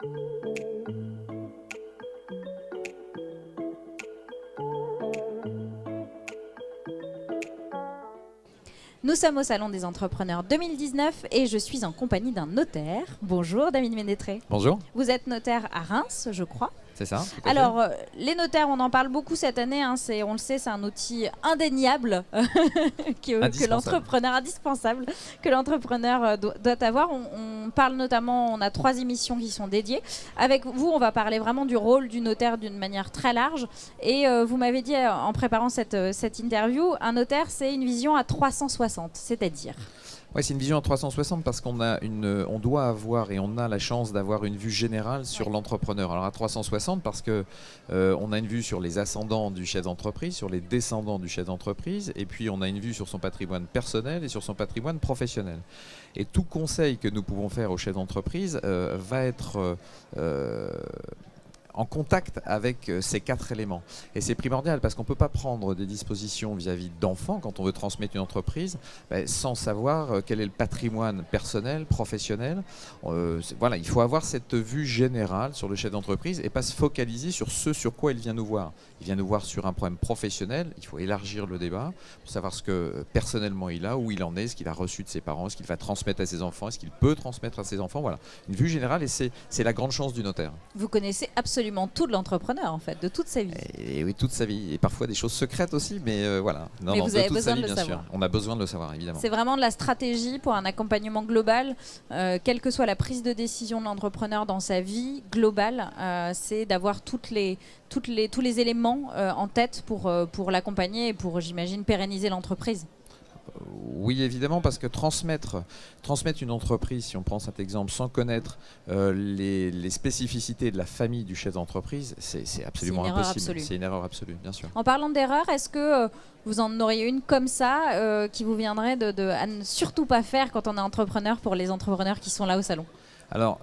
Nous sommes au Salon des Entrepreneurs 2019 et je suis en compagnie d'un notaire. Bonjour David Ménétré. Bonjour. Vous êtes notaire à Reims, je crois. C'est ça. Alors, les notaires, on en parle beaucoup cette année. Hein, on le sait, c'est un outil indéniable que l'entrepreneur, indispensable, que l'entrepreneur doit avoir. On parle notamment, on a 3 émissions qui sont dédiées. Avec vous, on va parler vraiment du rôle du notaire d'une manière très large. Et vous m'avez dit en préparant cette interview, un notaire, c'est une vision à 360, c'est-à-dire... Oui, c'est une vision à 360 parce on doit avoir et on a la chance d'avoir une vue générale sur l'entrepreneur. Alors à 360 parce que on a une vue sur les ascendants du chef d'entreprise, sur les descendants du chef d'entreprise, et puis on a une vue sur son patrimoine personnel et sur son patrimoine professionnel. Et tout conseil que nous pouvons faire au chef d'entreprise va être en contact avec ces 4 éléments. Et c'est primordial parce qu'on ne peut pas prendre des dispositions vis-à-vis d'enfants quand on veut transmettre une entreprise sans savoir quel est le patrimoine personnel, professionnel. Voilà, il faut avoir cette vue générale sur le chef d'entreprise et pas se focaliser sur ce sur quoi il vient nous voir. Il vient nous voir sur un problème professionnel, il faut élargir le débat pour savoir ce que personnellement il a, où il en est, ce qu'il a reçu de ses parents, ce qu'il va transmettre à ses enfants, est-ce qu'il peut transmettre à ses enfants. Voilà, une vue générale et c'est la grande chance du notaire. Vous connaissez absolument tout de l'entrepreneur en fait, de toute sa vie. Et oui, toute sa vie, et parfois des choses secrètes aussi, mais voilà. Mais vous avez besoin de le savoir. Sûr. On a besoin de le savoir, évidemment. C'est vraiment de la stratégie pour un accompagnement global, quelle que soit la prise de décision de l'entrepreneur dans sa vie globale, c'est d'avoir tous les éléments en tête pour l'accompagner et pour, j'imagine, pérenniser l'entreprise. Oui, évidemment, parce que transmettre une entreprise, si on prend cet exemple, sans connaître les spécificités de la famille du chef d'entreprise, c'est absolument impossible. C'est une erreur absolue, bien sûr. En parlant d'erreur, est-ce que vous en auriez une comme ça qui vous viendrait à ne surtout pas faire quand on est entrepreneur pour les entrepreneurs qui sont là au salon ? Alors,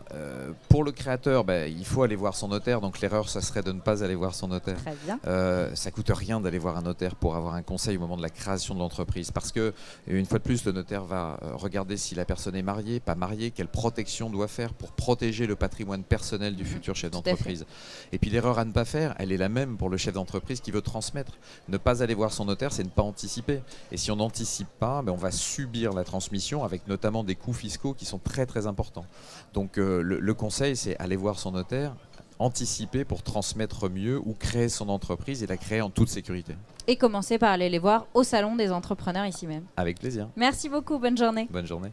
pour le créateur, il faut aller voir son notaire. Donc l'erreur, ça serait de ne pas aller voir son notaire. Très bien. Ça coûte rien d'aller voir un notaire pour avoir un conseil au moment de la création de l'entreprise. Parce que, une fois de plus, le notaire va regarder si la personne est mariée, pas mariée, quelle protection doit faire pour protéger le patrimoine personnel du futur chef d'entreprise. Et puis l'erreur à ne pas faire, elle est la même pour le chef d'entreprise qui veut transmettre. Ne pas aller voir son notaire, c'est ne pas anticiper. Et si on n'anticipe pas, on va subir la transmission avec notamment des coûts fiscaux qui sont très très importants. Donc le conseil, c'est aller voir son notaire, anticiper pour transmettre mieux ou créer son entreprise et la créer en toute sécurité. Et commencer par aller les voir au Salon des Entrepreneurs ici même. Avec plaisir. Merci beaucoup, bonne journée. Bonne journée.